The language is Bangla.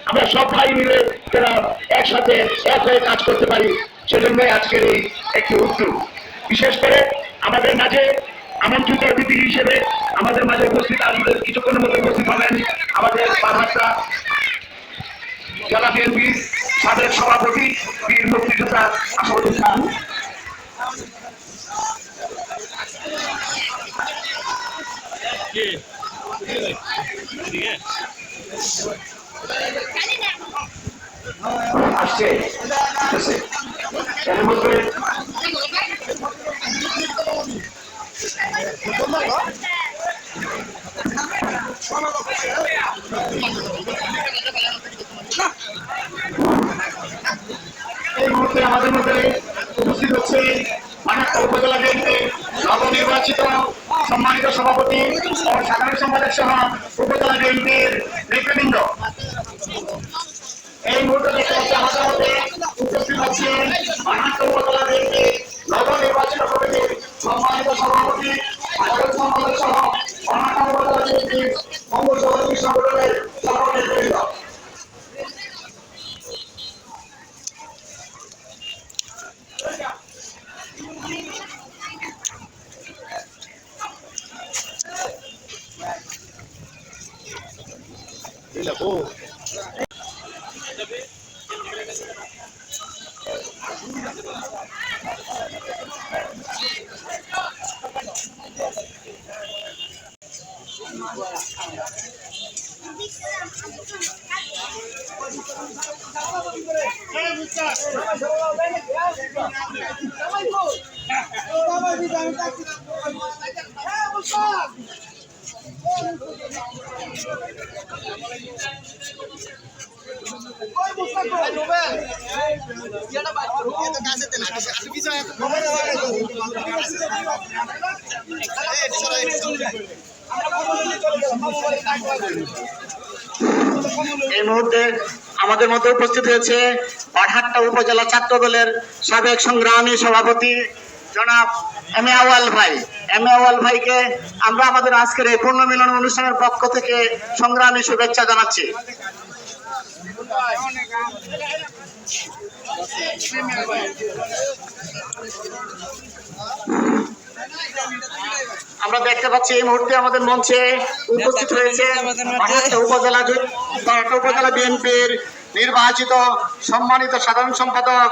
আমরা সব ভাই মিলে যারা একসাথে এক হয়ে কাজ করতে পারি, সেজন্যই আজকের এই একটি উদ্যোগ। বিশেষ করে আমাদের মাঝে আমন্ত্রিত অতিথি হিসেবে আমাদের মাঝে উপস্থিত আসবেন, কিছুক্ষণের মধ্যে উপস্থিত হবেন আমাদের বারহাট্টা জেলা বিএনপির সাবেক সভাপতি বীর মুক্তিযোদ্ধা আসাদুল খান। আসছে এর মধ্যে এই মুহূর্তে আমাদের মধ্যে উপস্থিত হচ্ছে বারহাট্টা উপজেলা বিএনপির নবনির্বাচিত সম্মানিত সভাপতি ও সাধারণ সম্পাদক সহ উপজেলা বিএনপির নেতৃবৃন্দ। এই মুহূর্তে দেখতে পাচ্ছি আমাদের মধ্যে উপস্থিত হচ্ছে বারহাট্টা উপজেলা বিএনপির নবনির্বাচিত কমিটির সম্মানিত সভাপতি সাধারণ সম্পাদক সহ বারহাট্টা উপজেলা বিএনপির অঙ্গ সহযোগী সংগঠনের সকল নেতৃবৃন্দ। এই মুহূর্তে আমাদের মধ্যে উপস্থিত হয়েছে বারহাট্টা উপজেলা ছাত্র দলের সাবেক সংগ্রামী সভাপতি জনাব এম এ আউয়াল ভাই। এম এ আউয়াল ভাইকে আমরা আমাদের আজকের এই পুণ্যমিলন অনুষ্ঠানের পক্ষ থেকে সংগ্রামী শুভেচ্ছা জানাচ্ছি। আমরা দেখতে পাচ্ছি এই মুহূর্তে আমাদের মঞ্চে উপস্থিত হয়েছে বারহাট্টা উপজেলা বিএনপির নির্বাচিত সম্মানিত সাধারণ সম্পাদক